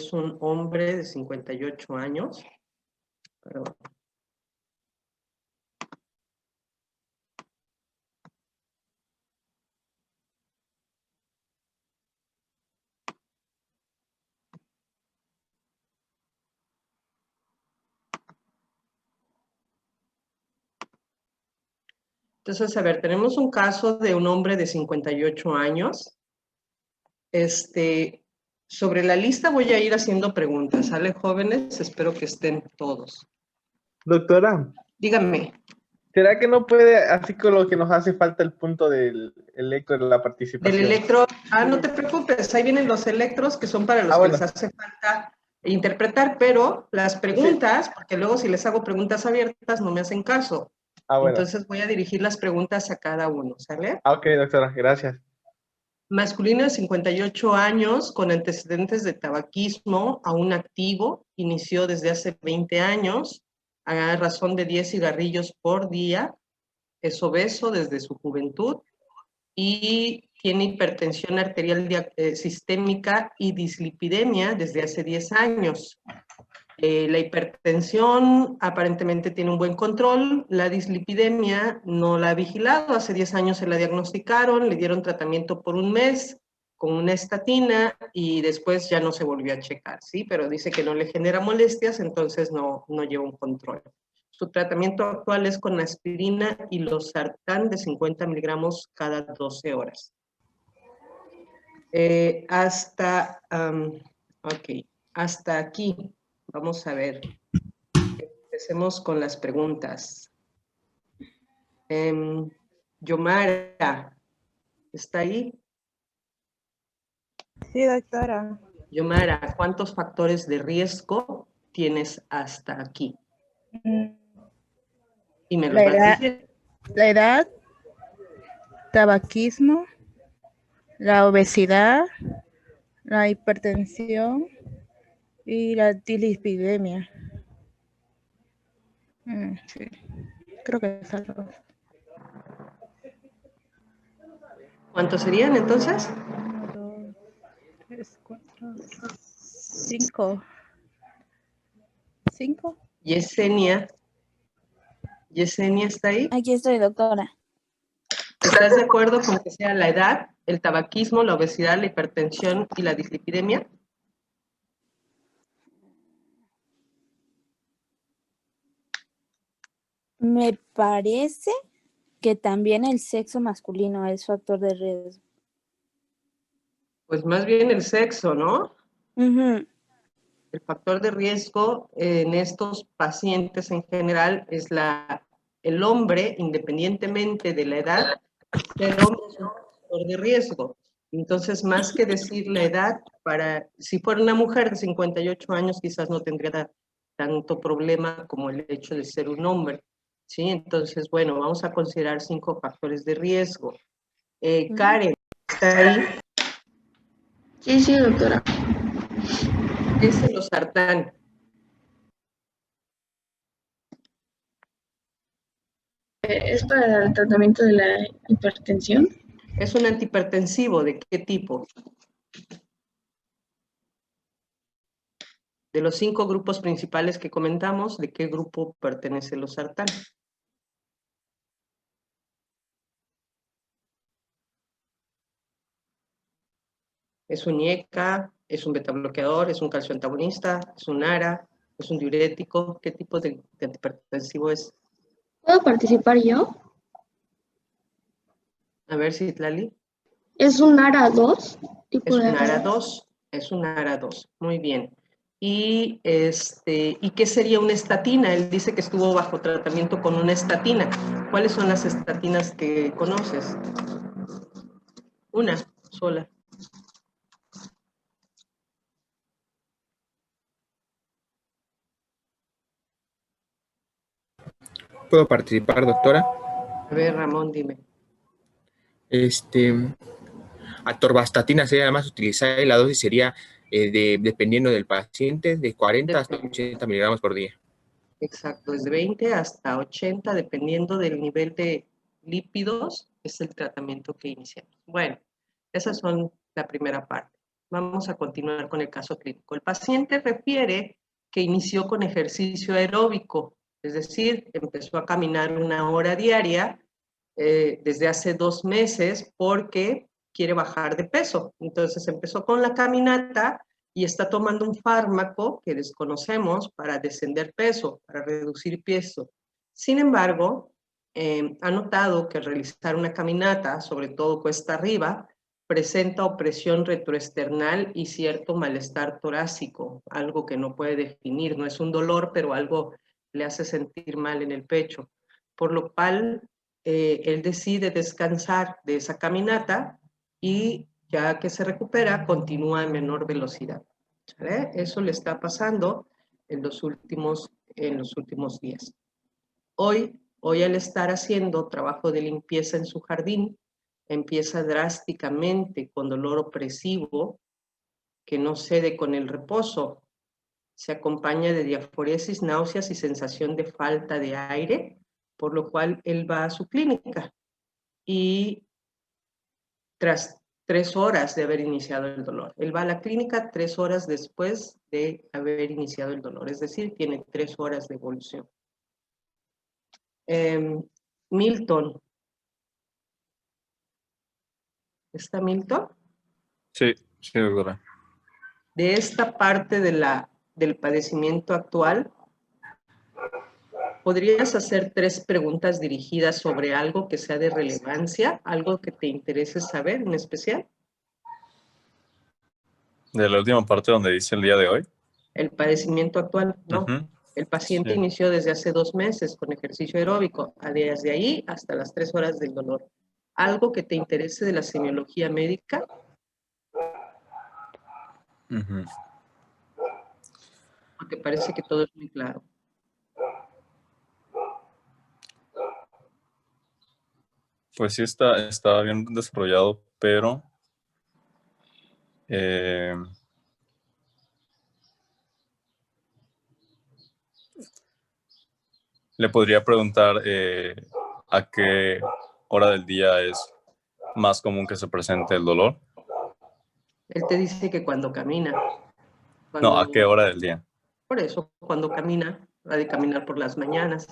es un hombre de 58 años. Perdón. Entonces, a ver, tenemos un caso de un hombre de 58 años. Sobre la lista voy a ir haciendo preguntas. ¿Sale, jóvenes? Espero que estén todos. Doctora, Díganme. ¿será que no puede, así con lo que nos hace falta el punto del electro de la Del participación? electro, no te preocupes, ahí vienen los electros que son para los que bueno. les hace falta interpretar, pero las preguntas, porque luego si les hago preguntas abiertas no me hacen caso. Bueno. Entonces voy a dirigir las preguntas a cada uno, ¿sale? Ok, doctora, gracias. Masculino de 58 años, con antecedentes de tabaquismo, aún activo, inició desde hace 20 años, a razón de 10 cigarrillos por día, es obeso desde su juventud y tiene hipertensión arterial sistémica y dislipidemia desde hace 10 años. La hipertensión aparentemente tiene un buen control, la dislipidemia no la ha vigilado, hace 10 años se la diagnosticaron, le dieron tratamiento por un mes con una estatina y después ya no se volvió a checar, ¿sí? Pero dice que no le genera molestias, entonces no lleva un control. Su tratamiento actual es con aspirina y losartán de 50 miligramos cada 12 horas. Hasta aquí. Vamos a ver. Empecemos con las preguntas. Yomara, ¿está ahí? Sí, doctora. Yomara, ¿cuántos factores de riesgo tienes hasta aquí? Y me los vas a decir. La edad, tabaquismo, la obesidad, la hipertensión y la dislipidemia. Sí, creo que es algo. ¿Cuántos serían entonces? 1, 2, 3, 4, 5. ¿5? Yesenia. ¿Yesenia está ahí? Aquí estoy, doctora. ¿Estás de acuerdo con que sea la edad, el tabaquismo, la obesidad, la hipertensión y la dislipidemia? Me parece que también el sexo masculino es factor de riesgo. Pues más bien el sexo, ¿no? Uh-huh. El factor de riesgo en estos pacientes en general es el hombre, independientemente de la edad, ser hombre es un factor de riesgo. Entonces, más que decir la edad, si fuera una mujer de 58 años, quizás no tendría tanto problema como el hecho de ser un hombre. ¿Sí? Entonces, bueno, vamos a considerar 5 factores de riesgo. Karen, ¿está ahí? Sí, doctora. Es el losartán. ¿Es para el tratamiento de la hipertensión? Es un antihipertensivo, ¿de qué tipo? De los 5 grupos principales que comentamos, ¿de qué grupo pertenece el losartán? ¿Es un IECA? ¿Es un betabloqueador? ¿Es un calcio antagonista? ¿Es un ARA? ¿Es un diurético? ¿Qué tipo de antihipertensivo es? ¿Puedo participar yo? A ver, Citlali. ¿Es un ARA 2? Es un ARA 2. Es un ARA 2. Muy bien. ¿Y qué sería una estatina? Él dice que estuvo bajo tratamiento con una estatina. ¿Cuáles son las estatinas que conoces? Una sola. ¿Puedo participar, doctora? A ver, Ramón, dime. Atorvastatina sería la más utilizada y la dosis sería, dependiendo del paciente, de 40 hasta 80 miligramos por día. Exacto, desde 20 hasta 80, dependiendo del nivel de lípidos, es el tratamiento que iniciamos. Bueno, esas son la primera parte. Vamos a continuar con el caso clínico. El paciente refiere que inició con ejercicio aeróbico, es decir, empezó a caminar 1 hora diaria desde hace 2 meses porque quiere bajar de peso. Entonces empezó con la caminata y está tomando un fármaco que desconocemos para descender peso, para reducir peso. Sin embargo, ha notado que al realizar una caminata, sobre todo cuesta arriba, presenta opresión retroesternal y cierto malestar torácico, algo que no puede definir, no es un dolor, pero algo le hace sentir mal en el pecho, por lo cual él decide descansar de esa caminata y ya que se recupera, continúa en menor velocidad. ¿Vale? Eso le está pasando en los últimos días. Hoy al estar haciendo trabajo de limpieza en su jardín, empieza drásticamente con dolor opresivo que no cede con el reposo. Se acompaña de diaforesis, náuseas y sensación de falta de aire, por lo cual él va a su clínica y tras 3 horas de haber iniciado el dolor. Él va a la clínica 3 horas después de haber iniciado el dolor, es decir, tiene 3 horas de evolución. Milton. ¿Está Milton? Sí, doctora. De esta parte del padecimiento actual, ¿podrías hacer 3 preguntas dirigidas sobre algo que sea de relevancia, algo que te interese saber en especial? De la última parte donde dice el día de hoy. El padecimiento actual, ¿no? El paciente inició desde hace 2 meses con ejercicio aeróbico, desde ahí hasta las 3 horas del dolor. ¿Algo que te interese de la semiología médica? Porque parece que todo es muy claro. Pues sí está bien desarrollado, pero le podría preguntar a qué hora del día es más común que se presente el dolor. Él te dice que cuando camina. No, ¿a qué hora del día? Por eso, cuando camina, ha de caminar por las mañanas.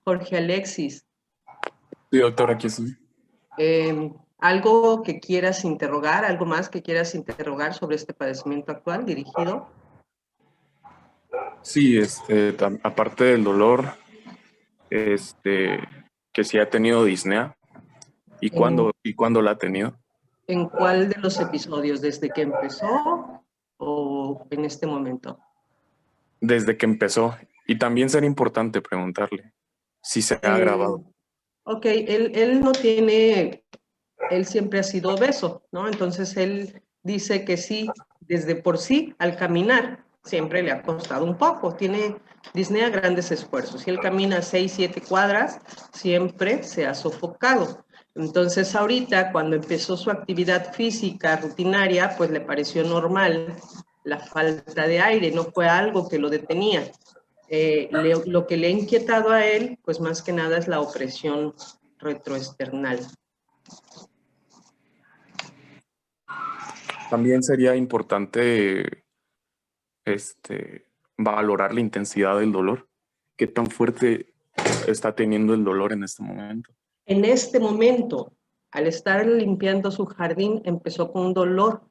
Jorge Alexis. Sí, doctora, aquí estoy. ¿Algo que quieras interrogar, algo más que quieras interrogar sobre este padecimiento actual dirigido? Sí, aparte del dolor, que sí ha tenido disnea. ¿Y cuándo la ha tenido? ¿En cuál de los episodios? ¿Desde que empezó o en este momento? Desde que empezó. Y también sería importante preguntarle si se ha agravado. Ok, él no tiene, él siempre ha sido obeso, ¿no? Entonces él dice que sí, desde por sí, al caminar, siempre le ha costado un poco, tiene disnea grandes esfuerzos. Si él camina 6, 7 cuadras, siempre se ha sofocado. Entonces ahorita, cuando empezó su actividad física rutinaria, pues le pareció normal la falta de aire, no fue algo que lo detenía. Lo que le ha inquietado a él, pues más que nada es la opresión retroesternal. También sería importante valorar la intensidad del dolor. ¿Qué tan fuerte está teniendo el dolor en este momento? En este momento, al estar limpiando su jardín, empezó con un dolor,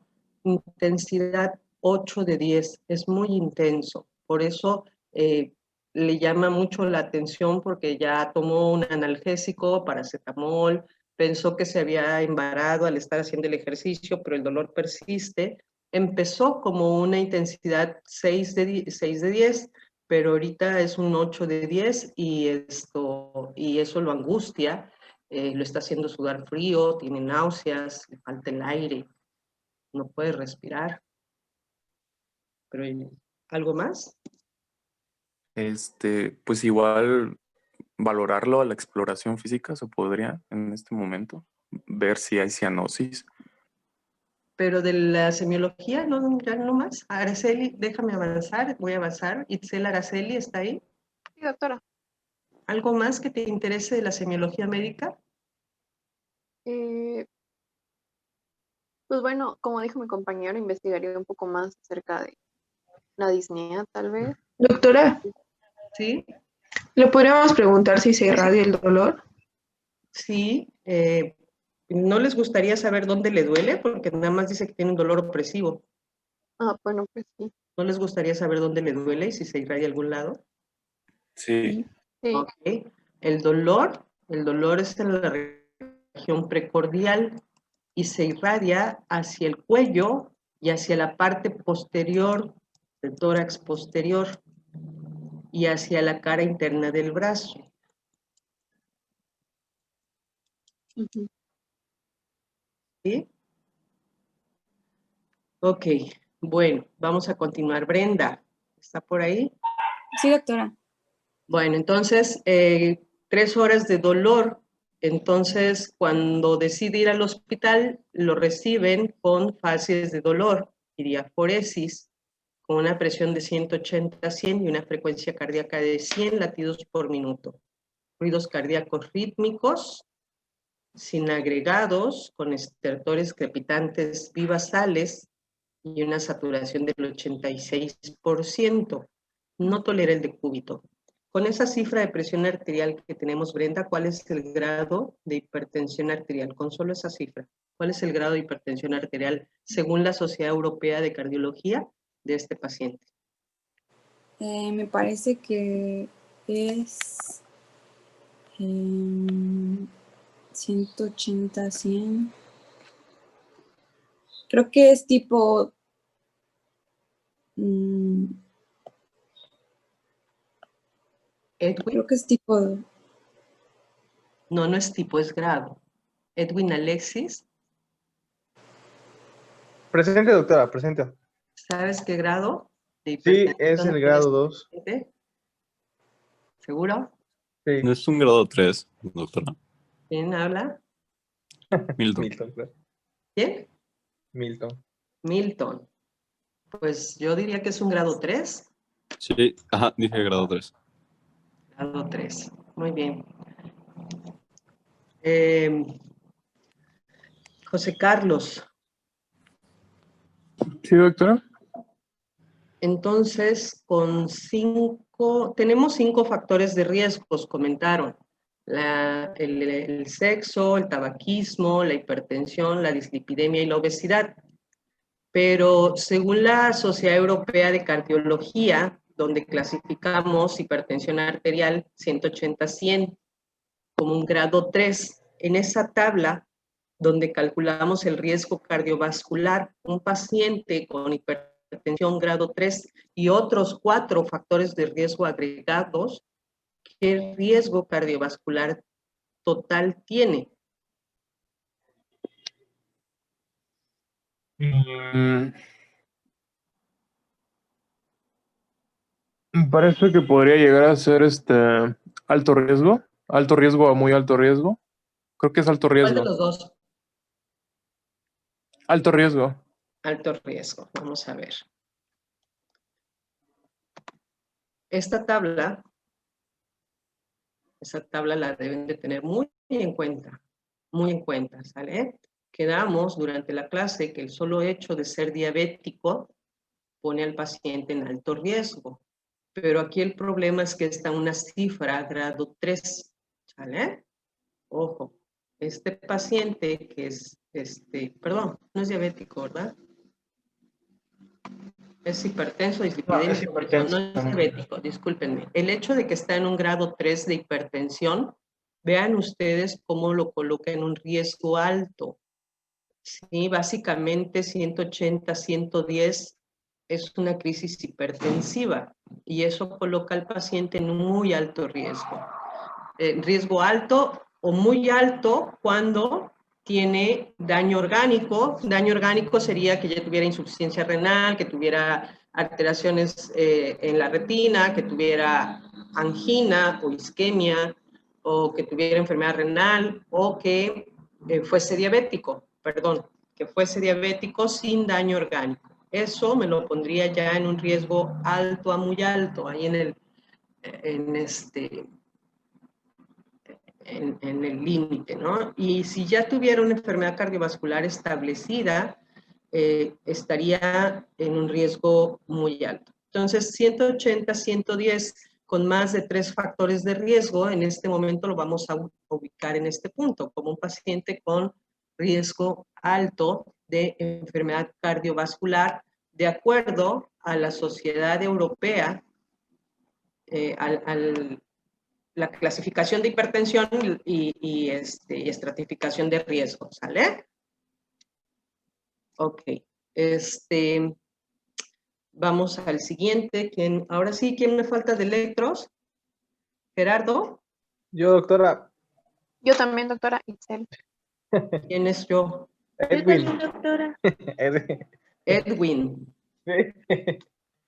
intensidad 8 de 10, es muy intenso. Por eso le llama mucho la atención porque ya tomó un analgésico, paracetamol, pensó que se había embarado al estar haciendo el ejercicio, pero el dolor persiste. Empezó como una intensidad 6 de 10, pero ahorita es un 8 de 10 y eso lo angustia. Lo está haciendo sudar frío, tiene náuseas, le falta el aire, no puede respirar. Pero ¿algo más? Pues igual valorarlo a la exploración física se podría en este momento, ver si hay cianosis. Pero de la semiología, no, ya no más. Araceli, déjame avanzar, voy a avanzar. Itzel Araceli, ¿está ahí? Sí, doctora. ¿Algo más que te interese de la semiología médica? Pues bueno, como dijo mi compañero, investigaría un poco más acerca de la disnea, tal vez. Doctora, Sí, ¿le podríamos preguntar si se irradia el dolor? sí. ¿No les gustaría saber dónde le duele? Porque nada más dice que tiene un dolor opresivo. Ah, bueno, pues sí. ¿No les gustaría saber dónde le duele y si se irradia a algún lado? Sí. Sí. Ok. El dolor es en la región precordial y se irradia hacia el cuello y hacia la parte posterior del tórax posterior y hacia la cara interna del brazo. Ujú. ¿Sí? Ok, bueno, vamos a continuar. Brenda, ¿está por ahí? Sí, doctora. Bueno, entonces, 3 horas de dolor. Entonces, cuando decide ir al hospital, lo reciben con fases de dolor y diaforesis, con una presión de 180-100 y una frecuencia cardíaca de 100 latidos por minuto. Ruidos cardíacos rítmicos, sin agregados, con estertores crepitantes vivasales y una saturación del 86%. No tolera el decúbito. Con esa cifra de presión arterial que tenemos, Brenda, ¿cuál es el grado de hipertensión arterial? Con solo esa cifra, ¿cuál es el grado de hipertensión arterial según la Sociedad Europea de Cardiología de este paciente? Me parece que es 180, 100. Creo que es tipo... Edwin, creo que es tipo... no es tipo, es grado. Edwin Alexis, Presente, doctora, presente. ¿sabes qué grado de Sí, hipertensión es el tiene grado este 2. paciente? ¿Seguro? Sí, ¿No es un grado 3, doctora? ¿Quién habla? Milton. Milton, claro. ¿Quién? Milton. Milton. Pues yo diría que es un grado 3. Sí, ajá, dije grado 3. Grado 3. Muy bien. José Carlos, Sí, doctora. entonces tenemos 5 factores de riesgos, comentaron. El sexo, el tabaquismo, la hipertensión, la dislipidemia y la obesidad. Pero según la Sociedad Europea de Cardiología, donde clasificamos hipertensión arterial 180-100 como un grado 3, en esa tabla donde calculamos el riesgo cardiovascular, un paciente con hipertensión grado 3 y otros 4 factores de riesgo agregados, ¿qué riesgo cardiovascular total tiene? Parece que podría llegar a ser alto riesgo a muy alto riesgo. Creo que es alto ¿Cuál de riesgo. los dos? Alto riesgo. Alto riesgo, vamos a ver. Esta tabla la deben de tener muy en cuenta, ¿sale? Quedamos durante la clase que el solo hecho de ser diabético pone al paciente en alto riesgo, pero aquí el problema es que está una cifra grado 3, ¿sale? Ojo, este paciente que es, perdón, no es diabético, ¿verdad? Es hipertenso, dislipidémico, es hipertenso. no es diabético, discúlpenme. El hecho de que está en un grado 3 de hipertensión, vean ustedes cómo lo coloca en un riesgo alto. Sí, básicamente 180, 110 es una crisis hipertensiva y eso coloca al paciente en un muy alto riesgo. Riesgo alto o muy alto cuando tiene daño orgánico. Daño orgánico sería que ya tuviera insuficiencia renal, que tuviera alteraciones en la retina, que tuviera angina o isquemia, o que tuviera enfermedad renal, o que fuese diabético, que fuese diabético sin daño orgánico. Eso me lo pondría ya en un riesgo alto a muy alto, ahí en en el límite, ¿no? Y si ya tuviera una enfermedad cardiovascular establecida, estaría en un riesgo muy alto. Entonces, 180, 110 con más de 3 factores de riesgo, en este momento lo vamos a ubicar en este punto, como un paciente con riesgo alto de enfermedad cardiovascular, de acuerdo a la Sociedad Europea, la clasificación de hipertensión y estratificación de riesgo, ¿sale? Ok, vamos al siguiente. Ahora sí, ¿quién me falta de electros? ¿Gerardo? Yo, doctora. Yo también, doctora Itzel. ¿Quién es yo? Edwin. Yo también, doctora. Edwin. Sí.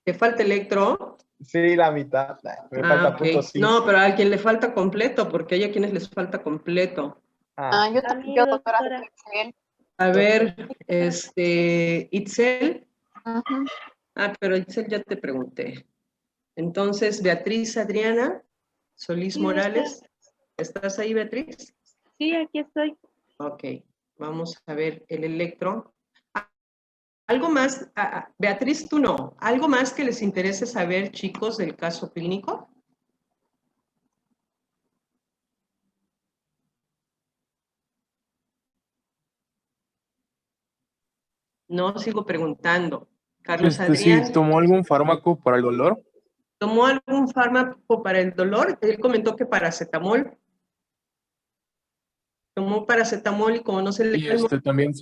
¿Te falta electro? Sí, la mitad. Me falta ok. punto 5. No, pero a quien le falta completo, porque hay a quienes les falta completo. Yo A mí, yo, doctora doctora. Itzel. A ver, Itzel. Ujú. Pero Itzel ya te pregunté. Entonces, Beatriz Adriana Solís Sí, Morales. ¿Estás ahí, Beatriz? Sí, aquí estoy. Ok, vamos a ver el electro. ¿Algo más? Beatriz, tú no. ¿Algo más que les interese saber, chicos, del caso clínico? No, sigo preguntando. Carlos Sí, Adrián, ¿tomó algún fármaco para el dolor? ¿tomó algún fármaco para el dolor? Él comentó que paracetamol. Tomó paracetamol y como no se le Y calmó, también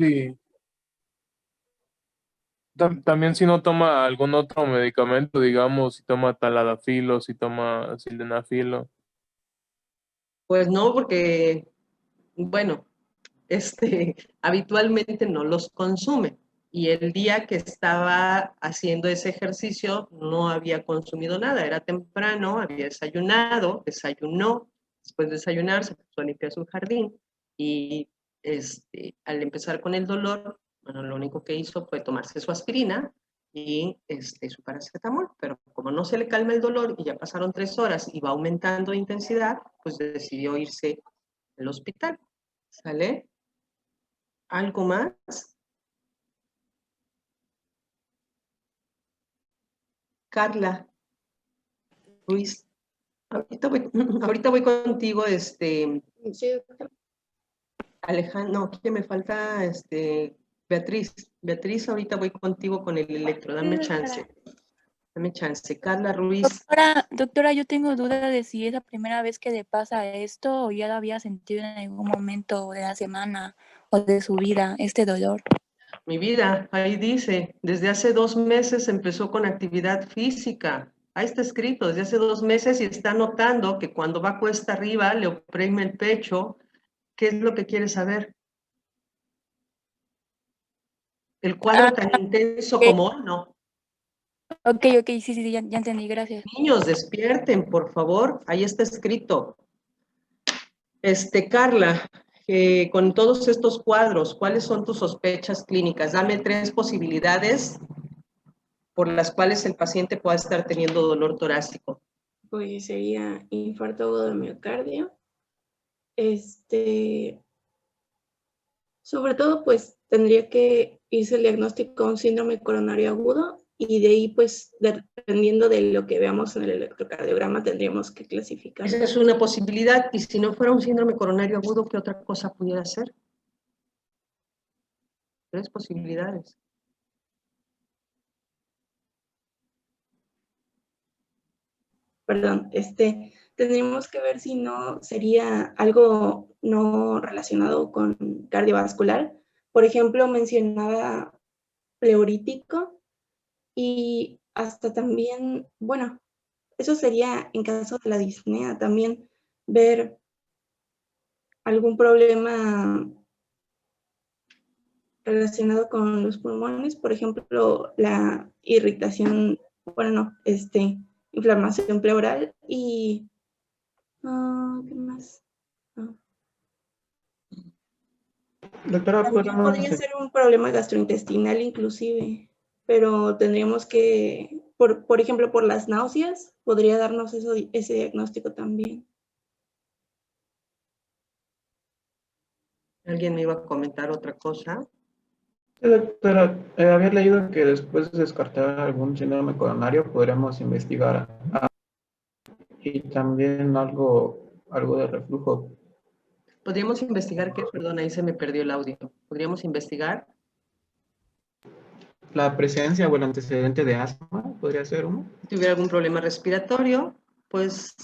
también si no toma algún otro medicamento, digamos, si toma taladafilo, si toma sildenafilo. pues no, porque, bueno, habitualmente no los consume. Y el día que estaba haciendo ese ejercicio no había consumido nada, era temprano, había desayunado, desayunó, después de desayunar se puso a limpiar su jardín y al empezar con el dolor, bueno, lo único que hizo fue tomarse su aspirina y su paracetamol, pero como no se le calma el dolor y ya pasaron 3 horas y va aumentando de intensidad, pues decidió irse al hospital, ¿sale? ¿Algo más? Carla Ruiz, ahorita voy contigo, Sí, doctora. Alejandro, no, ¿quién me falta? Beatriz. Beatriz, ahorita voy contigo con el electro, dame chance. Dame chance. Carla Ruiz, Doctora, yo tengo duda de si es la primera vez que le pasa esto o ya lo había sentido en algún momento de la semana o de su vida, este dolor. mi vida, ahí dice, desde hace 2 meses empezó con actividad física. Ahí está escrito, desde hace 2 meses y está notando que cuando va cuesta arriba, le oprime el pecho. ¿Qué es lo que quiere saber? ¿El cuadro tan intenso como hoy? No. Ok, sí, ya entendí, gracias. Niños, despierten, por favor. Ahí está escrito. Carla, con todos estos cuadros, ¿cuáles son tus sospechas clínicas? Dame 3 posibilidades por las cuales el paciente pueda estar teniendo dolor torácico. Pues sería infarto agudo del miocardio. Sobre todo, pues tendría que irse el diagnóstico a un síndrome coronario agudo y de ahí, pues, dependiendo de lo que veamos en el electrocardiograma, tendríamos que clasificar. Esa es una posibilidad, y si no fuera un síndrome coronario agudo, ¿qué otra cosa pudiera ser? 3 posibilidades. Perdón, tendríamos que ver si no sería algo no relacionado con cardiovascular. Por ejemplo, mencionaba pleurítico y hasta también, bueno, eso sería en caso de la disnea, también ver algún problema relacionado con los pulmones, por ejemplo, la irritación, bueno, no, inflamación pleural y ¿qué más? Doctora, También podría ser un problema gastrointestinal inclusive, pero tendríamos que, por ejemplo, por las náuseas, podría darnos ese diagnóstico también. ¿Alguien me iba a comentar otra cosa? Sí, doctora, había leído que después de descartar algún síndrome coronario podríamos investigar y también algo de reflujo. ¿Podríamos investigar qué? Perdón, ahí se me perdió el audio. ¿Podríamos investigar? La presencia o el antecedente de asma podría ser uno. Si tuviera algún problema respiratorio, pues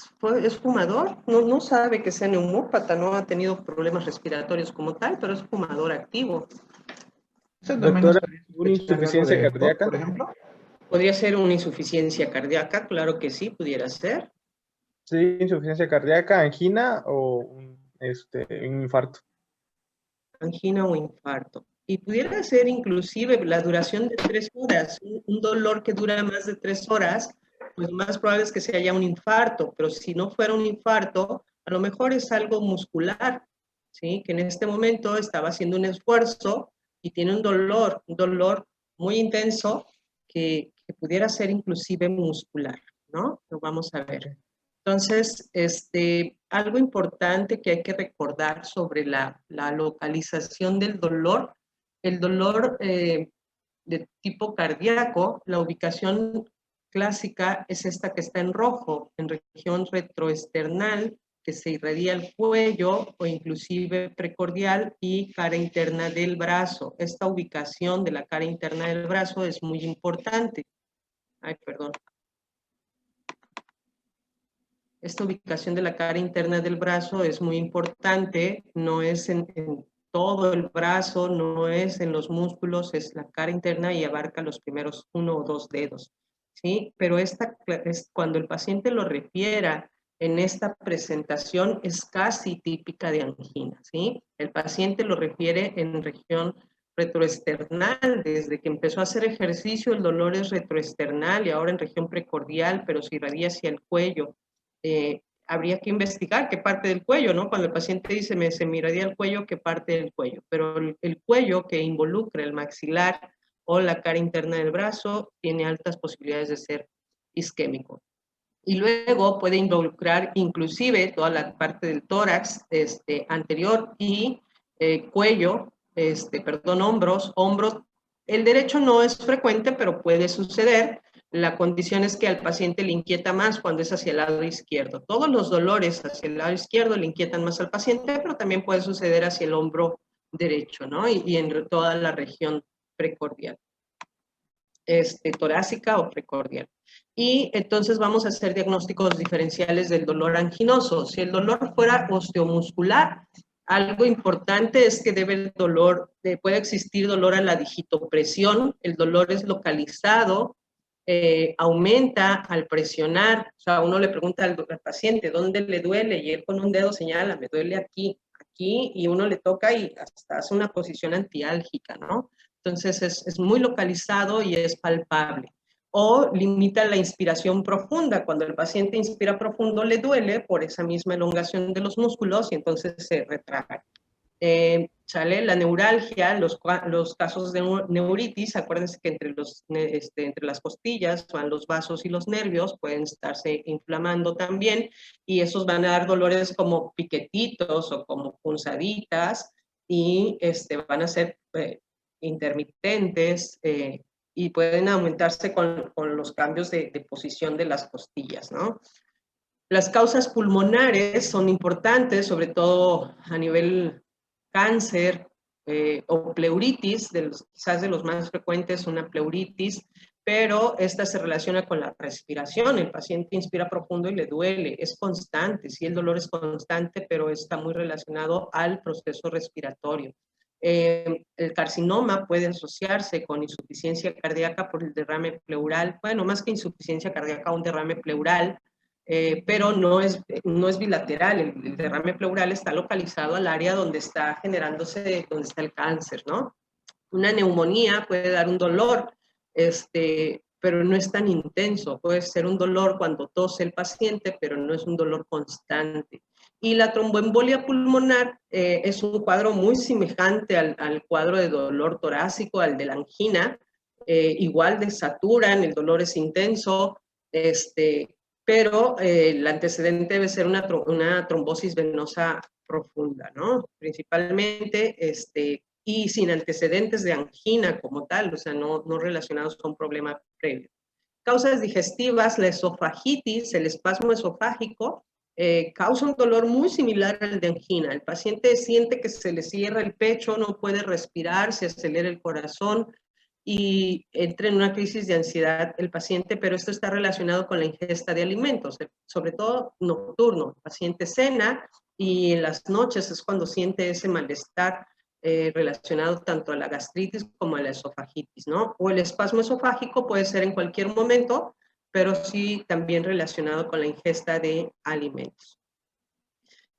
es fumador, no sabe que sea neumópata, no ha tenido problemas respiratorios como tal, pero es fumador activo. Doctora, ¿una insuficiencia cardíaca? Por ejemplo. ¿Podría ser una insuficiencia cardíaca? Claro que sí, pudiera ser. Sí, insuficiencia cardíaca, angina o un infarto. Angina o infarto. Y pudiera ser inclusive la duración de 3 horas, un dolor que dura más de 3 horas, pues más probable es que se haya un infarto, pero si no fuera un infarto, a lo mejor es algo muscular, ¿sí? Que en este momento estaba haciendo un esfuerzo y tiene un dolor muy intenso que pudiera ser inclusive muscular, ¿no? Lo vamos a ver. Entonces, algo importante que hay que recordar sobre la localización del dolor, el dolor de tipo cardíaco, la ubicación clásica es esta que está en rojo, en región retroesternal, que se irradia el cuello o inclusive precordial y cara interna del brazo. Esta ubicación de la cara interna del brazo es muy importante. Ay, perdón. Esta ubicación de la cara interna del brazo es muy importante, no es en todo el brazo, no es en los músculos, es la cara interna y abarca los primeros 1 o 2 dedos, ¿sí? Pero cuando el paciente lo refiera en esta presentación es casi típica de angina, ¿sí? El paciente lo refiere en región retroesternal, desde que empezó a hacer ejercicio el dolor es retroesternal y ahora en región precordial, pero se irradia hacia el cuello. Habría que investigar qué parte del cuello, ¿no? Cuando el paciente dice, se me irradia el cuello, qué parte del cuello. Pero el cuello que involucra el maxilar o la cara interna del brazo tiene altas posibilidades de ser isquémico. Y luego puede involucrar inclusive toda la parte del tórax anterior y cuello, hombros. El derecho no es frecuente, pero puede suceder. La condición es que al paciente le inquieta más cuando es hacia el lado izquierdo. Todos los dolores hacia el lado izquierdo le inquietan más al paciente, pero también puede suceder hacia el hombro derecho, ¿no? Y en toda la región precordial, torácica o precordial. Y entonces vamos a hacer diagnósticos diferenciales del dolor anginoso. Si el dolor fuera osteomuscular, algo importante es que puede existir dolor a la digitopresión, el dolor es localizado, aumenta al presionar, o sea, uno le pregunta al paciente dónde le duele y él con un dedo señala, me duele aquí, y uno le toca y hasta hace una posición antiálgica, ¿no? Entonces es muy localizado y es palpable. O limita la inspiración profunda, cuando el paciente inspira profundo le duele por esa misma elongación de los músculos y entonces se retrae. Sale la neuralgia, los casos de neuritis, acuérdense que entre las costillas van los vasos y los nervios, pueden estarse inflamando también, y esos van a dar dolores como piquetitos o como punzaditas, y van a ser intermitentes, y pueden aumentarse con los cambios de posición de las costillas, ¿no? Las causas pulmonares son importantes, sobre todo a nivel cáncer o pleuritis, quizás de los más frecuentes una pleuritis, pero esta se relaciona con la respiración. El paciente inspira profundo y le duele, es constante, sí, el dolor es constante, pero está muy relacionado al proceso respiratorio. El carcinoma puede asociarse con insuficiencia cardíaca por el derrame pleural, bueno, más que insuficiencia cardíaca, un derrame pleural, pero no es bilateral, el derrame pleural está localizado al área donde está generándose, donde está el cáncer, ¿no? Una neumonía puede dar un dolor, pero no es tan intenso, puede ser un dolor cuando tose el paciente, pero no es un dolor constante. Y la tromboembolia pulmonar es un cuadro muy semejante al cuadro de dolor torácico, al de la angina, igual desaturan, el dolor es intenso, pero el antecedente debe ser una trombosis venosa profunda, ¿no? Principalmente, y sin antecedentes de angina como tal, o sea, no relacionados con un problema previo. Causas digestivas, la esofagitis, el espasmo esofágico, causa un dolor muy similar al de angina. El paciente siente que se le cierra el pecho, no puede respirar, se acelera el corazón y entra en una crisis de ansiedad el paciente, pero esto está relacionado con la ingesta de alimentos, sobre todo nocturno. El paciente cena y en las noches es cuando siente ese malestar relacionado tanto a la gastritis como a la esofagitis, ¿no? O el espasmo esofágico puede ser en cualquier momento, pero sí también relacionado con la ingesta de alimentos.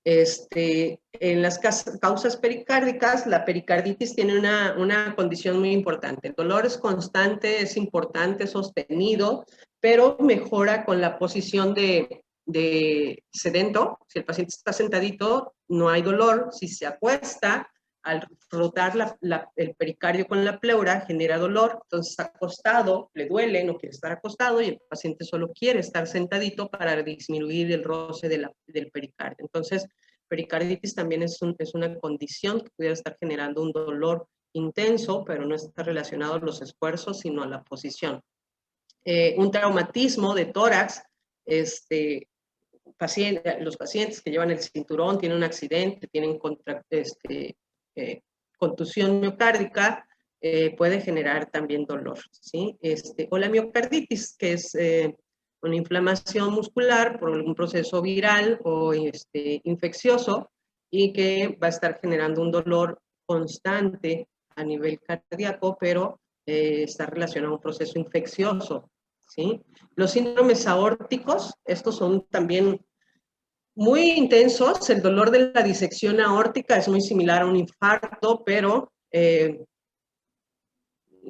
En las causas pericárdicas, la pericarditis tiene una condición muy importante. El dolor es constante, es importante, sostenido, pero mejora con la posición de sedento. Si el paciente está sentadito, no hay dolor. Si se acuesta, al frotar el pericardio con la pleura, genera dolor. Entonces, acostado, le duele, no quiere estar acostado y el paciente solo quiere estar sentadito para disminuir el roce del pericardio. Entonces, pericarditis también es una condición que pudiera estar generando un dolor intenso, pero no está relacionado a los esfuerzos, sino a la posición. Un traumatismo de tórax, los pacientes que llevan el cinturón tienen un accidente, tienen contusión miocárdica, puede generar también dolor, ¿sí? O la miocarditis, que es una inflamación muscular por algún proceso viral o infeccioso y que va a estar generando un dolor constante a nivel cardíaco, pero está relacionado a un proceso infeccioso, ¿sí? Los síndromes aórticos, estos son también muy intensos. El dolor de la disección aórtica es muy similar a un infarto, pero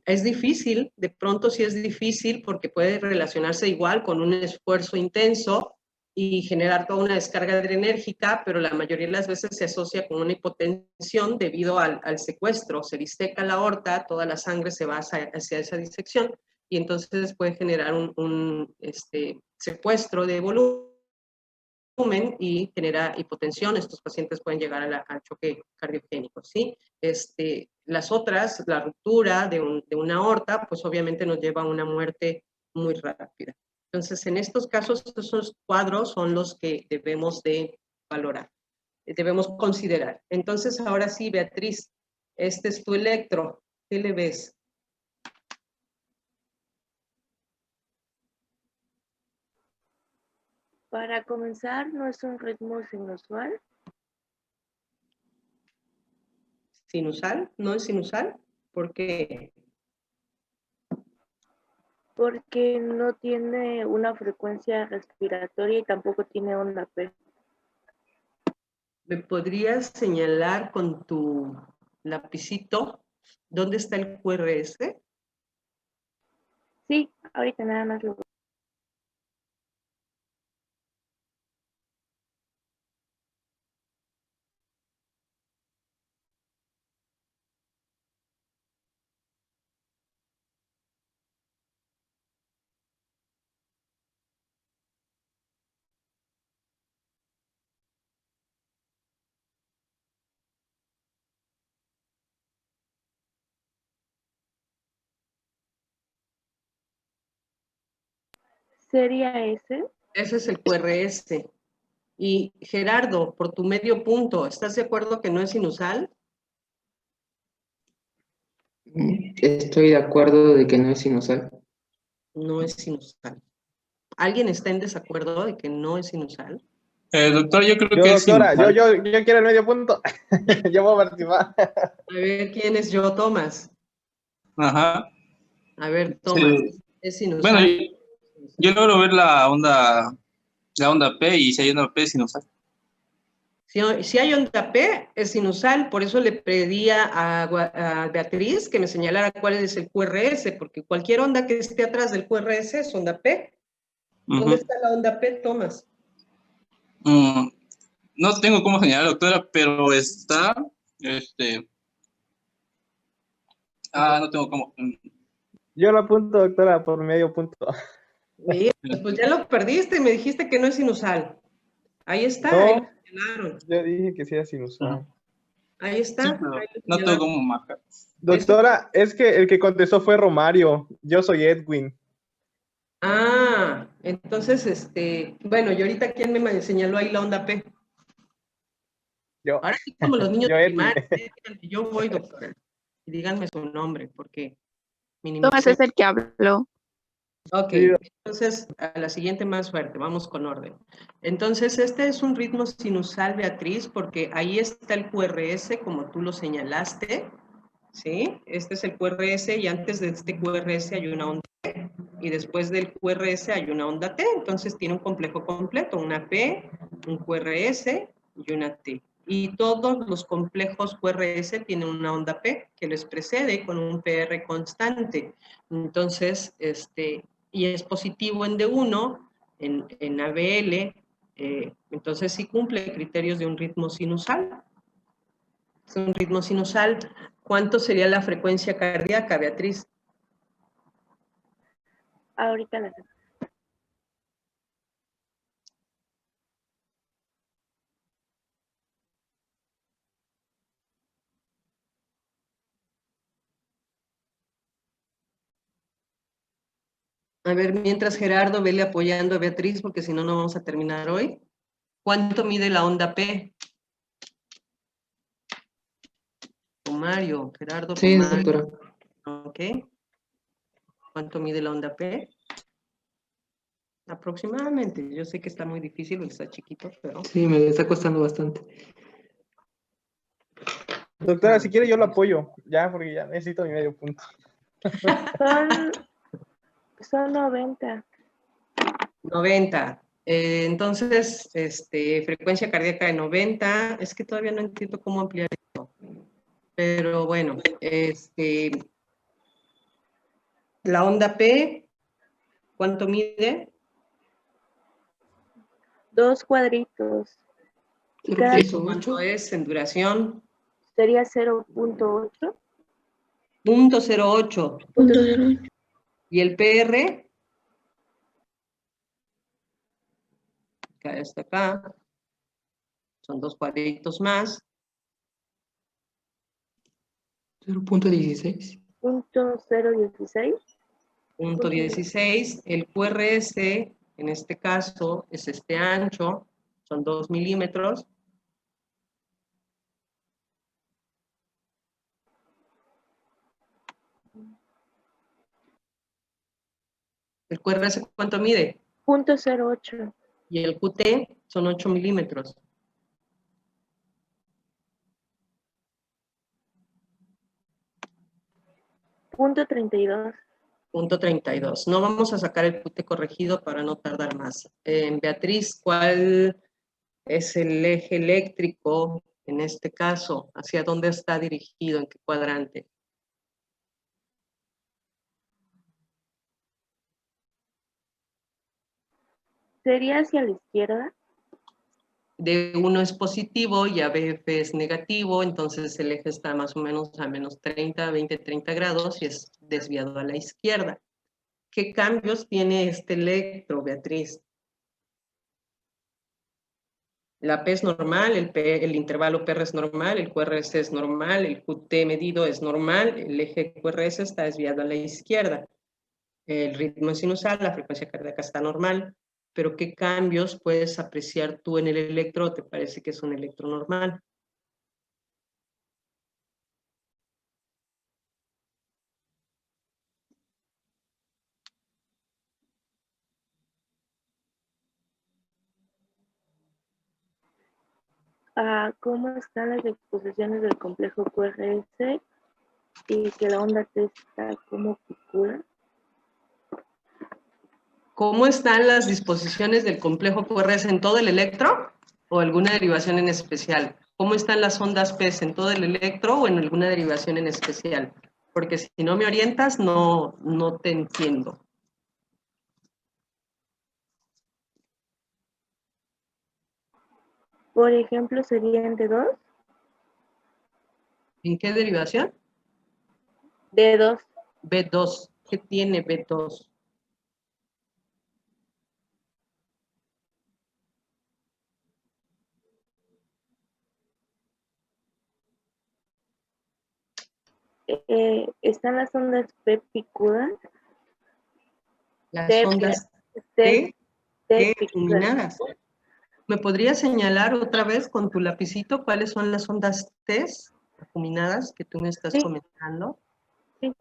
es difícil, de pronto sí es difícil porque puede relacionarse igual con un esfuerzo intenso y generar toda una descarga adrenérgica, pero la mayoría de las veces se asocia con una hipotensión debido al secuestro. Se diseca la aorta, toda la sangre se va hacia esa disección y entonces puede generar un secuestro de volumen y genera hipotensión. Estos pacientes pueden llegar al choque cardiogénico, ¿sí? Las otras, la ruptura de una aorta, pues obviamente nos lleva a una muerte muy rápida. Entonces, en estos casos, esos cuadros son los que debemos de valorar, debemos considerar. Entonces, ahora sí, Beatriz, este es tu electro, ¿qué le ves? Para comenzar, no es un ritmo sinusal. ¿Sinusal? ¿No es sinusal? ¿Por qué? Porque no tiene una frecuencia respiratoria y tampoco tiene onda P. ¿Me podrías señalar con tu lapicito dónde está el QRS? Sí, ahorita nada más lo... ¿Sería ese? Ese es el QRS. Y Gerardo, por tu medio punto, ¿estás de acuerdo que no es sinusal? Estoy de acuerdo de que no es sinusal. No es sinusal. ¿Alguien está en desacuerdo de que no es sinusal? Doctor, yo creo que es doctora, sinusal. yo quiero el medio punto. Yo voy a participar. A ver, ¿quién es yo, Tomás? Ajá. A ver, Tomás, Sí. ¿es sinusal? Bueno, yo logro ver la onda P y si hay onda P es sinusal. Si hay onda P, es sinusal, por eso le pedía a Beatriz que me señalara cuál es el QRS, porque cualquier onda que esté atrás del QRS es onda P. ¿Dónde está la onda P, Tomás? No tengo cómo señalar, doctora, pero está, no tengo cómo. Yo lo apunto, doctora, por medio punto. Mira, pues ya lo perdiste, me dijiste que no es sinusal. Ahí está, No. ahí señalaron. Yo dije que sí era sinusal. Ahí está. Sí, pero ahí lo no tengo señalaron. cómo marcar. Doctora, es que el que contestó fue Romario. Yo soy Edwin. Ah, entonces, bueno, y ahorita quién me señaló ahí la onda P. Yo. Ahora sí, como los niños Yo, Edwin. primarios, díganme, yo voy, doctora. Y díganme su nombre, porque Tomás es el que habló. Ok, Sí. entonces a la siguiente más fuerte, vamos con orden. Entonces, este es un ritmo sinusal, Beatriz, porque ahí está el QRS, como tú lo señalaste, ¿sí? Este es el QRS y antes de este QRS hay una onda P, y después del QRS hay una onda T, entonces tiene un complejo completo, una P, un QRS y una T. Y todos los complejos QRS tienen una onda P que les precede con un PR constante. Entonces, y es positivo en D1, en ABL, entonces sí cumple criterios de un ritmo sinusal. Es un ritmo sinusal. ¿Cuánto sería la frecuencia cardíaca, Beatriz? Ahorita la A ver, mientras Gerardo vele apoyando a Beatriz, porque si no, no vamos a terminar hoy. ¿Cuánto mide la onda P? Mario, Gerardo. Sí, Mario. doctora. Ok. ¿Cuánto mide la onda P? Aproximadamente. Yo sé que está muy difícil porque está chiquito, pero... Sí, me está costando bastante. Doctora, si quiere yo lo apoyo. Ya, porque ya necesito mi medio punto. Son 90. 90. Entonces, frecuencia cardíaca de 90. Es que todavía no entiendo cómo ampliar esto. Pero bueno, la onda P, ¿cuánto mide? 2 cuadritos. Y Creo cada que eso, ¿Cuánto es en duración? sería 0.8. 0.08. 0.08. ¿Y el PR? Acá está acá. Son 2 cuadritos más. 0.16. 0.016. Punto 16. El QRS, en este caso, es este ancho. Son 2 milímetros. ¿El QRS cuánto mide? 0.08. Y el QT son 8 milímetros. Punto 32. Punto 32. No vamos a sacar el QT corregido para no tardar más. Beatriz, ¿cuál es el eje eléctrico en este caso? ¿Hacia dónde está dirigido? ¿En qué cuadrante? ¿Sería hacia la izquierda? D1 es positivo y ABF es negativo, entonces el eje está más o menos a menos 30, 20, 30 grados y es desviado a la izquierda. ¿Qué cambios tiene este electro, Beatriz? La P es normal, el intervalo PR es normal, el QRS es normal, el QT medido es normal, el eje QRS está desviado a la izquierda. El ritmo es sinusal, la frecuencia cardíaca está normal, pero ¿qué cambios puedes apreciar tú en el electro? ¿Te parece que es un electro normal? ¿Cómo están las exposiciones del complejo QRS y que la onda T está como circula? ¿Cómo están las disposiciones del complejo QRS en todo el electro o alguna derivación en especial? ¿Cómo están las ondas P en todo el electro o en alguna derivación en especial? Porque si no me orientas, no te entiendo. Por ejemplo, ¿serían de 2? ¿En qué derivación? D2. B2. ¿Qué tiene B2? están las ondas P picudas. Las ondas T acuminadas. ¿Me podrías señalar otra vez con tu lapicito cuáles son las ondas T acuminadas que tú me estás comentando? Sí.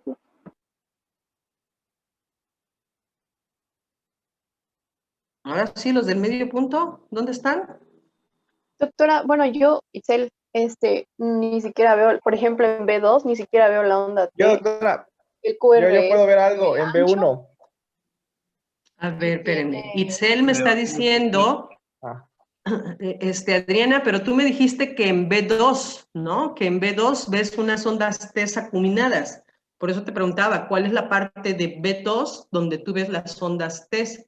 Ahora sí, los del medio punto, ¿dónde están? Doctora, bueno, yo, Itzel, ni siquiera veo, por ejemplo, en B2, ni siquiera veo la onda T. Yo, doctora, el QR yo puedo ver algo en ancho. B1. A ver, espérenme. Itzel me está diciendo, Adriana, pero tú me dijiste que en B2, ¿no? Que en B2 ves unas ondas T acuminadas. Por eso te preguntaba, ¿cuál es la parte de B2 donde tú ves las ondas T?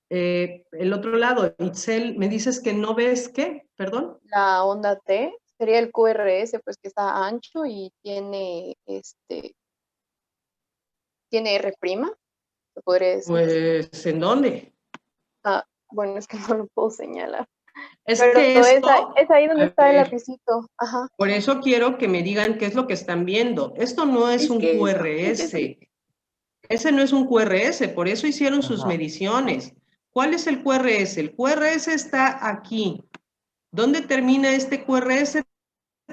El otro lado, Itzel, me dices que no ves, ¿qué? Perdón. La onda T sería el QRS, pues que está ancho y tiene, tiene R', ¿se podría decir? Pues, ¿en dónde? Bueno, es que no lo puedo señalar. Es pero que esto, es ahí donde está el lapicito. Ajá. Por eso quiero que me digan qué es lo que están viendo. Esto no es un QRS. Ese no es un QRS, por eso hicieron sus mediciones. ¿Cuál es el QRS? El QRS está aquí. ¿Dónde termina este QRS?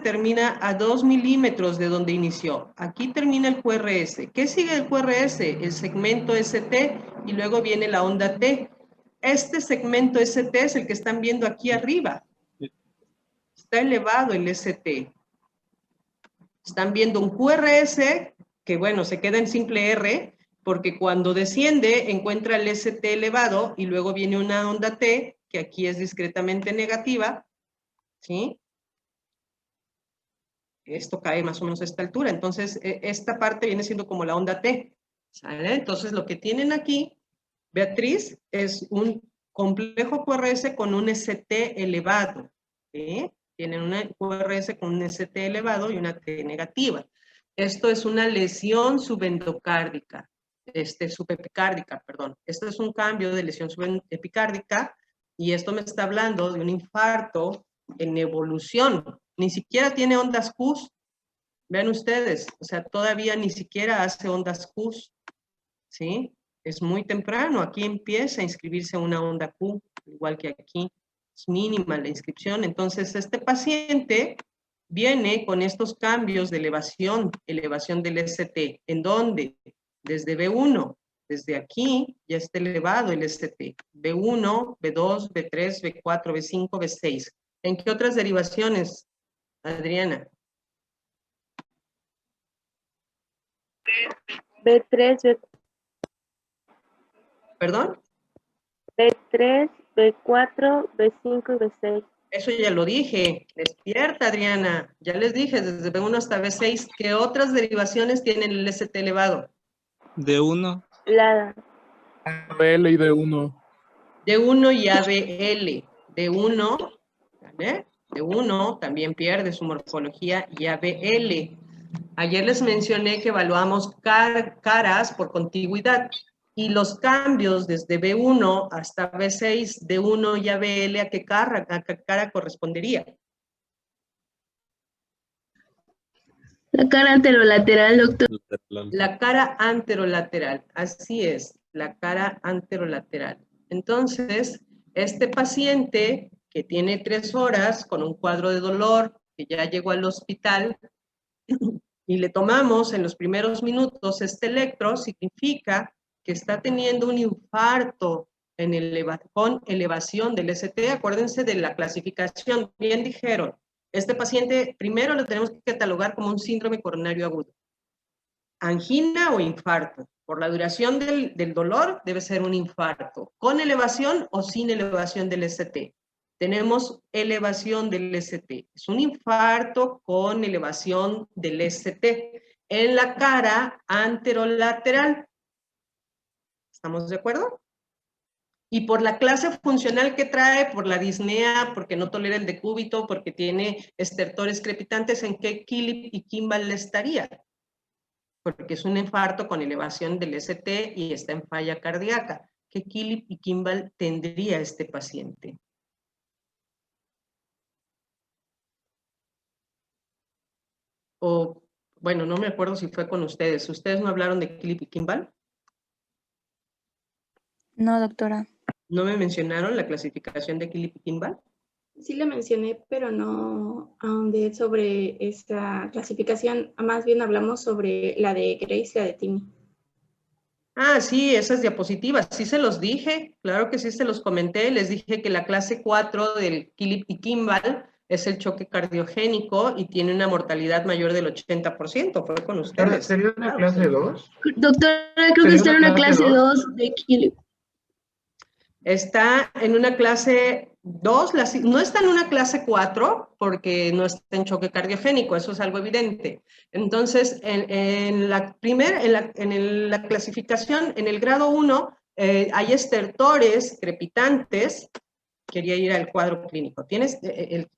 Termina a 2 milímetros de donde inició. Aquí termina el QRS. ¿Qué sigue el QRS? El segmento ST y luego viene la onda T. Este segmento ST es el que están viendo aquí arriba. Está elevado el ST. Están viendo un QRS que, bueno, se queda en simple R, porque cuando desciende encuentra el ST elevado y luego viene una onda T, que aquí es discretamente negativa, ¿sí? Esto cae más o menos a esta altura, entonces esta parte viene siendo como la onda T, ¿sale? Entonces lo que tienen aquí, Beatriz, es un complejo QRS con un ST elevado, ¿sí? Tienen una QRS con un ST elevado y una T negativa. Esto es una lesión subendocárdica, subepicárdica, perdón. Esto es un cambio de lesión subepicárdica y esto me está hablando de un infarto en evolución. Ni siquiera tiene ondas Q. Vean ustedes, o sea, todavía ni siquiera hace ondas Q, ¿sí? Es muy temprano, aquí empieza a inscribirse una onda Q, igual que aquí. Es mínima la inscripción, entonces este paciente viene con estos cambios de elevación del ST, ¿en dónde? Desde B1, desde aquí ya está elevado el ST, B1, B2, B3, B4, B5, B6. ¿En qué otras derivaciones, Adriana? B3, ¿Perdón? B3, B4, B5 y B6. Eso ya lo dije. Despierta, Adriana. Ya les dije, desde B1 hasta B6, ¿qué otras derivaciones tienen el ST elevado? D1. La ABL y D1. D1 y ABL. D1, ¿vale? D1 también pierde su morfología y ABL. Ayer les mencioné que evaluamos caras por contigüidad y los cambios desde B1 hasta B6, D1 y ABL, ¿a qué cara correspondería? La cara anterolateral, doctor. La cara anterolateral, así es, la cara anterolateral. Entonces, este paciente que tiene 3 horas con un cuadro de dolor, que ya llegó al hospital, y le tomamos en los primeros minutos este electro, significa que está teniendo un infarto con elevación del ST. Acuérdense de la clasificación, bien dijeron. Este paciente primero lo tenemos que catalogar como un síndrome coronario agudo. Angina o infarto. Por la duración del dolor debe ser un infarto, con elevación o sin elevación del ST. Tenemos elevación del ST. Es un infarto con elevación del ST en la cara anterolateral. ¿Estamos de acuerdo? Y por la clase funcional que trae, por la disnea, porque no tolera el decúbito, porque tiene estertores crepitantes, ¿en qué Killip y Kimball estaría? Porque es un infarto con elevación del ST y está en falla cardíaca. ¿Qué Killip y Kimball tendría este paciente? O bueno, no me acuerdo si fue con ustedes. ¿Ustedes no hablaron de Kilip y Kimball? No, doctora. ¿No me mencionaron la clasificación de Kilip y Kimball? Sí la mencioné, pero no ahondé sobre esta clasificación. Más bien hablamos sobre la de Grace, la de Timmy. Ah, sí, esas diapositivas, sí se los dije, claro que sí se los comenté, les dije que la clase 4 del Kilip y Kimball es el choque cardiogénico y tiene una mortalidad mayor del 80%, fue con ustedes. ¿Sería una clase 2? Doctora, creo que está en una clase 2 de Kilip. Está en una clase 2, no está en una clase 4 porque no está en choque cardiogénico, eso es algo evidente. Entonces, en la clasificación, en el grado 1, hay estertores crepitantes. Quería ir al cuadro clínico.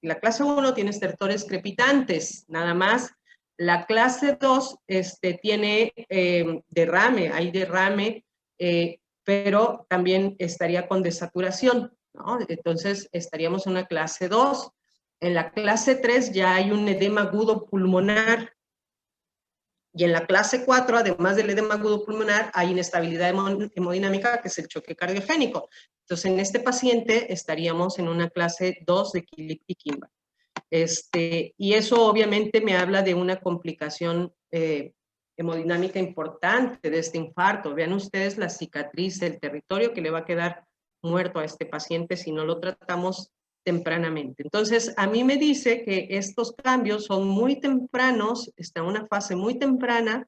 La clase 1 tiene estertores crepitantes, nada más. La clase 2 tiene derrame, hay derrame, pero también estaría con desaturación, ¿no? Entonces estaríamos en una clase 2. En la clase 3 ya hay un edema agudo pulmonar. Y en la clase 4, además del edema agudo pulmonar, hay inestabilidad hemodinámica, que es el choque cardiogénico. Entonces, en este paciente estaríamos en una clase 2 de Kilip y Kimball. Y eso obviamente me habla de una complicación hemodinámica importante de este infarto. Vean ustedes la cicatriz del territorio que le va a quedar muerto a este paciente si no lo tratamos tempranamente. Entonces, a mí me dice que estos cambios son muy tempranos, está en una fase muy temprana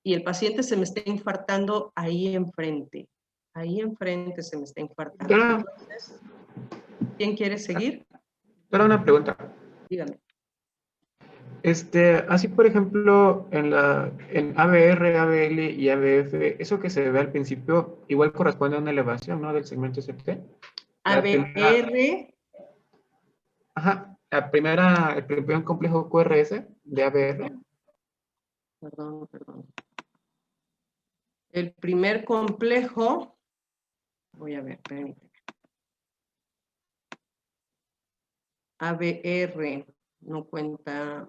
y el paciente se me está infartando ahí enfrente. Ahí enfrente se me está infartando. Entonces, ¿quién quiere seguir? Pero una pregunta. Dígame. Así por ejemplo, en ABR, ABL y ABF, eso que se ve al principio igual corresponde a una elevación, ¿no? Del segmento ST. ABR. Ajá, el primer complejo QRS de ABR. Perdón. El primer complejo, voy a ver, permíteme. ABR no cuenta,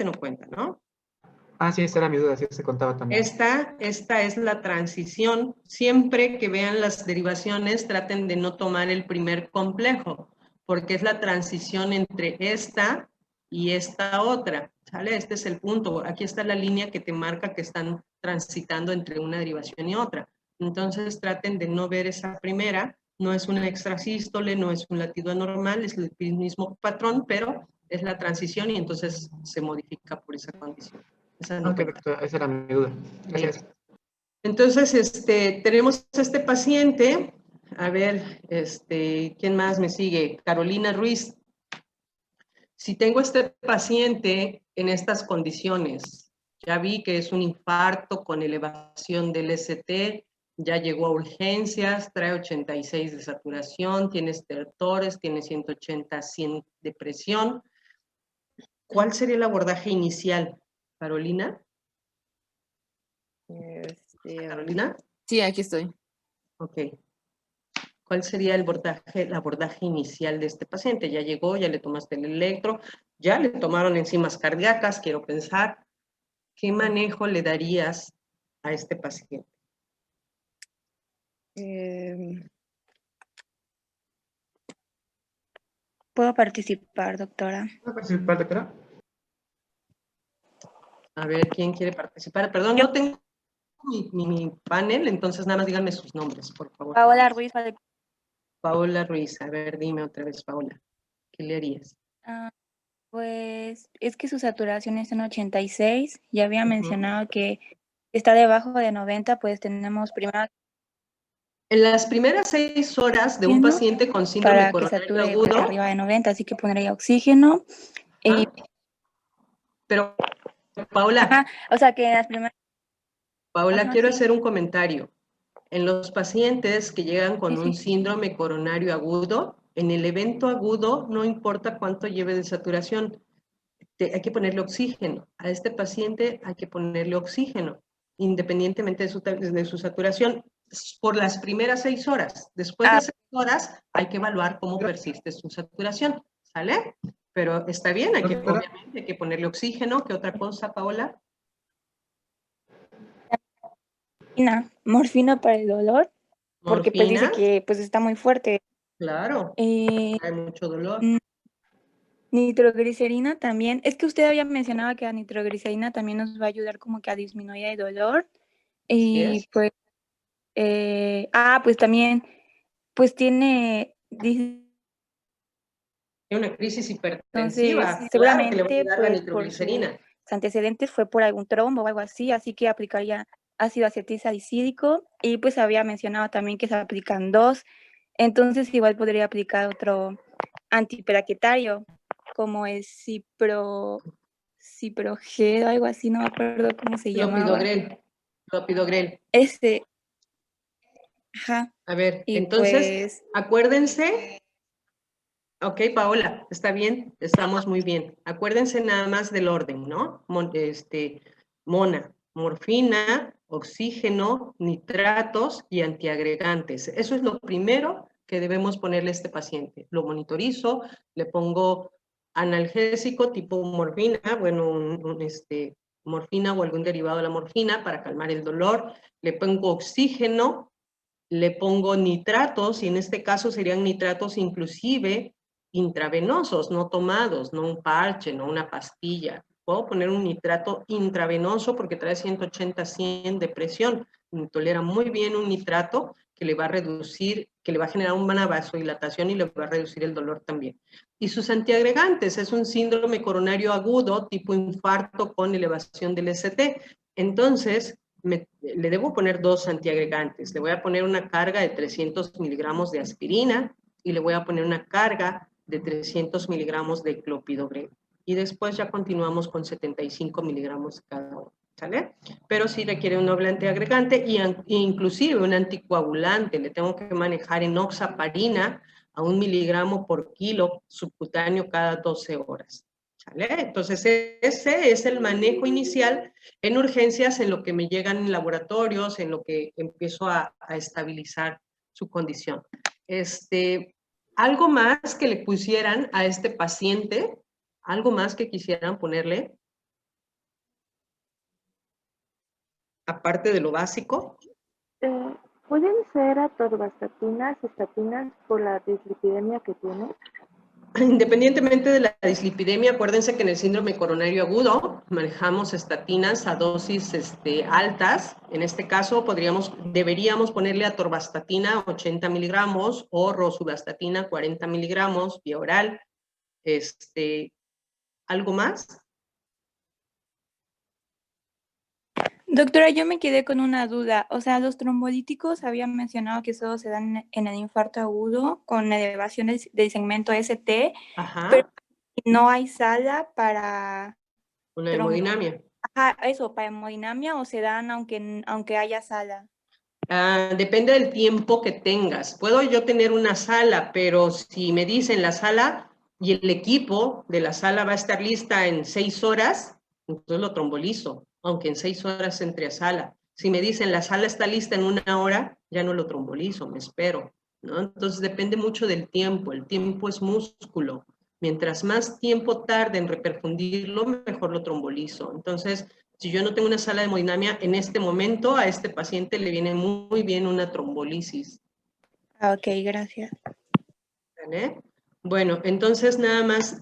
no cuenta, ¿no? Ah, sí, esa era mi duda, sí se contaba también. Esta es la transición. Siempre que vean las derivaciones, traten de no tomar el primer complejo, porque es la transición entre esta y esta otra, ¿sale? Este es el punto. Aquí está la línea que te marca que están transitando entre una derivación y otra. Entonces, traten de no ver esa primera. No es una extrasístole, no es un latido anormal, es el mismo patrón, pero es la transición y entonces se modifica por esa condición. Esa no esa era mi duda. Gracias. Entonces, tenemos este paciente. A ver, ¿quién más me sigue? Carolina Ruiz. Si tengo este paciente en estas condiciones, ya vi que es un infarto con elevación del ST, ya llegó a urgencias, trae 86 de saturación, tiene estertores, tiene 180, 100 de presión. ¿Cuál sería el abordaje inicial, Carolina? ¿Carolina? Sí, aquí estoy. Ok. ¿Cuál sería el abordaje inicial de este paciente? Ya llegó, ya le tomaste el electro, ya le tomaron enzimas cardíacas, quiero pensar. ¿Qué manejo le darías a este paciente? ¿Puedo participar, doctora? ¿Puedo participar, doctora? A ver, ¿quién quiere participar? Perdón, no tengo mi panel, entonces nada más díganme sus nombres, por favor. Paola Ruiz. Paola Ruiz, a ver, dime otra vez, Paola, ¿qué le harías? Pues es que su saturación está en 86, ya había mencionado que está debajo de 90, pues tenemos primero... En las primeras 6 horas de un paciente con síndrome coronario agudo... Pues, arriba de 90, así que pondría oxígeno. Pero, Paola... Ajá, o sea que en las primeras... Paola, quiero hacer un comentario. En los pacientes que llegan con un síndrome coronario agudo, en el evento agudo no importa cuánto lleve de saturación, hay que ponerle oxígeno. A este paciente hay que ponerle oxígeno, independientemente de su saturación, por las primeras 6 horas. Después de 6 horas hay que evaluar cómo persiste su saturación, ¿sale? pero está bien, Doctora. obviamente hay que ponerle oxígeno. ¿Qué otra cosa, Paola? Morfina para el dolor, porque pues dice Morfina, que pues está muy fuerte. claro, Eh, hay mucho dolor. Nitroglicerina también. Es que usted había mencionado que la nitroglicerina también nos va a ayudar como que a disminuir el dolor. Así Y es. pues, pues también, pues dice, Una crisis entonces hipertensiva, claro que le va a seguramente ayudar la pues por nitroglicerina. sus antecedentes fue por algún trombo o algo así, así que aplicaría ácido acetilsalicílico y pues había mencionado también que se aplican 2, entonces igual podría aplicar otro antiplaquetario como el ciprogel o algo así, no me acuerdo cómo se llamaba. Clopidogrel. Ajá. A ver, Y entonces, pues, acuérdense. Ok, Paola, está bien, estamos muy bien. Acuérdense nada más del orden, ¿no? Mona, morfina, oxígeno, nitratos y antiagregantes. Eso es lo primero que debemos ponerle a este paciente. Lo monitorizo, le pongo analgésico tipo morfina, bueno, morfina o algún derivado de la morfina para calmar el dolor. Le pongo oxígeno, le pongo nitratos, y en este caso serían nitratos inclusive intravenosos, no tomados, no un parche, no una pastilla. Puedo poner un nitrato intravenoso porque trae 180-100 de presión. Tolera muy bien un nitrato que le va a reducir, que le va a generar una vasodilatación y le va a reducir el dolor también. Y sus antiagregantes, es un síndrome coronario agudo tipo infarto con elevación del ST. Entonces, le debo poner 2 antiagregantes. Le voy a poner una carga de 300 miligramos de aspirina y le voy a poner una carga de 300 miligramos de clopidogrel. Y después ya continuamos con 75 miligramos cada uno, ¿sale? Pero sí requiere un doble antiagregante e inclusive un anticoagulante. Le tengo que manejar enoxaparina a 1 miligramo por kilo subcutáneo cada 12 horas. ¿Sale? Entonces, ese es el manejo inicial en urgencias, en lo que me llegan en laboratorios, en lo que empiezo a estabilizar su condición. ¿Algo más que le pusieran a este paciente? ¿Algo más que quisieran ponerle? Aparte de lo básico. ¿Pueden ser atorvastatinas, estatinas por la dislipidemia que tiene? Independientemente de la dislipidemia, acuérdense que en el síndrome coronario agudo manejamos estatinas a dosis altas. En este caso, deberíamos ponerle atorvastatina 80 miligramos o rosuvastatina 40 miligramos vía oral. ¿Algo más? doctora, yo me quedé con una duda. O sea, los trombolíticos habían mencionado que solo se dan en el infarto agudo con elevación del segmento ST, pero no hay sala para una hemodinamia. Ajá, eso, para hemodinamia, o se dan aunque haya sala. Depende del tiempo que tengas. Puedo yo tener una sala, pero si me dicen la sala y el equipo de la sala va a estar lista en 6 horas, entonces lo trombolizo, aunque en 6 horas entre a sala. Si me dicen la sala está lista en 1 hora, ya no lo trombolizo, me espero, ¿no? Entonces depende mucho del tiempo. El tiempo es músculo. Mientras más tiempo tarde en reperfundirlo, mejor lo trombolizo. Entonces, si yo no tengo una sala de hemodinamia, en este momento a este paciente le viene muy bien una trombolisis. Ok, gracias. ¿Vale? Bueno, entonces nada más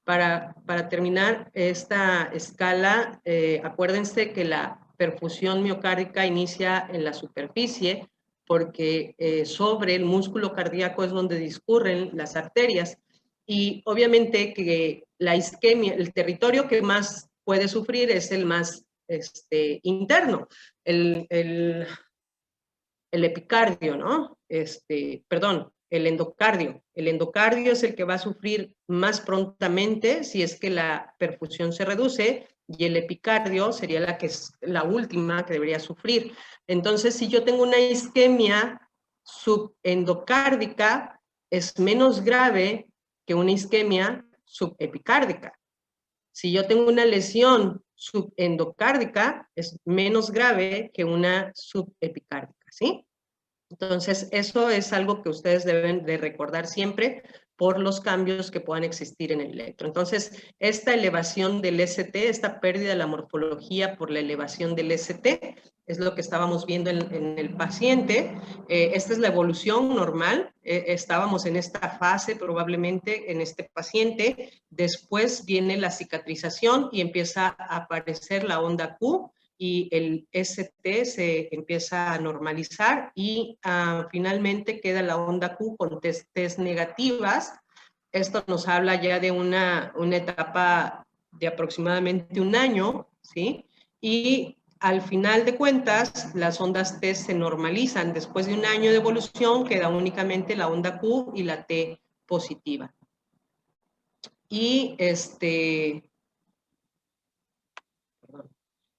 para terminar esta escala, acuérdense que la perfusión miocárdica inicia en la superficie porque sobre el músculo cardíaco es donde discurren las arterias y obviamente que la isquemia, el territorio que más puede sufrir es el más interno, el epicardio, ¿no? Perdón, el endocardio. El endocardio es el que va a sufrir más prontamente si es que la perfusión se reduce y el epicardio sería la que es la última que debería sufrir. Entonces, si yo tengo una isquemia subendocárdica, es menos grave que una isquemia subepicárdica. Si yo tengo una lesión subendocárdica, es menos grave que una subepicárdica, ¿sí? Entonces, eso es algo que ustedes deben de recordar siempre, por los cambios que puedan existir en el electro. Entonces, esta elevación del ST, esta pérdida de la morfología por la elevación del ST, es lo que estábamos viendo en el paciente. Esta es la evolución normal. Estábamos en esta fase probablemente en este paciente. Después viene la cicatrización y empieza a aparecer la onda Q y el ST se empieza a normalizar y finalmente queda la onda Q con Ts negativas. Esto nos habla ya de una etapa de aproximadamente un año, ¿sí? Y al final de cuentas, las ondas T se normalizan. Después de un año de evolución, queda únicamente la onda Q y la T positiva. Y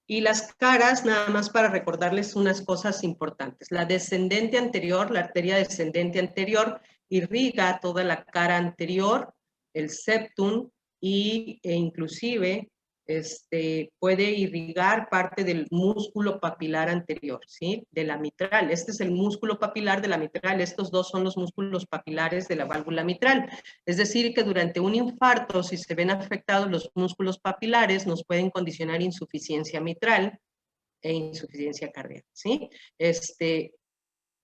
y las caras, nada más para recordarles unas cosas importantes. La descendente anterior, la arteria descendente anterior, irriga toda la cara anterior, el septum, e inclusive puede irrigar parte del músculo papilar anterior, ¿sí? De la mitral. Este es el músculo papilar de la mitral. Estos dos son los músculos papilares de la válvula mitral. Es decir, que durante un infarto, si se ven afectados los músculos papilares, nos pueden condicionar insuficiencia mitral e insuficiencia cardíaca, ¿sí?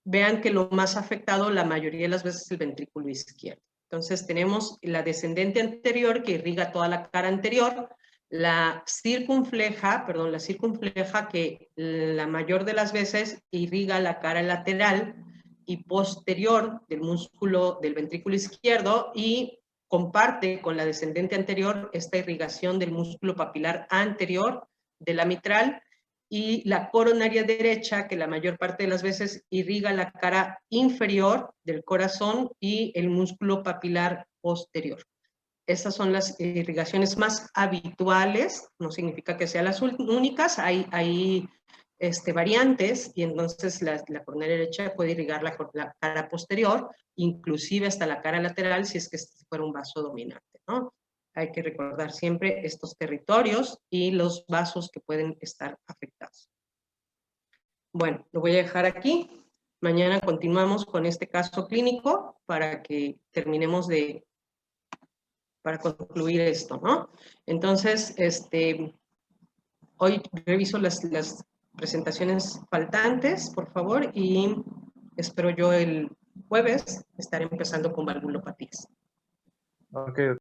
Vean que lo más afectado la mayoría de las veces es el ventrículo izquierdo. Entonces tenemos la descendente anterior que irriga toda la cara anterior, la circunfleja que la mayor de las veces irriga la cara lateral y posterior del músculo del ventrículo izquierdo y comparte con la descendente anterior esta irrigación del músculo papilar anterior de la mitral, y la coronaria derecha, que la mayor parte de las veces irriga la cara inferior del corazón y el músculo papilar posterior. Estas son las irrigaciones más habituales, no significa que sean las únicas, hay variantes, y entonces la coronaria derecha puede irrigar la cara posterior, inclusive hasta la cara lateral, si es que fuera un vaso dominante, ¿no? Hay que recordar siempre estos territorios y los vasos que pueden estar afectados. Bueno, lo voy a dejar aquí. Mañana continuamos con este caso clínico para que terminemos para concluir esto, ¿no? Entonces, hoy reviso las presentaciones faltantes, por favor, y espero yo el jueves estar empezando con valvulopatías. Ok.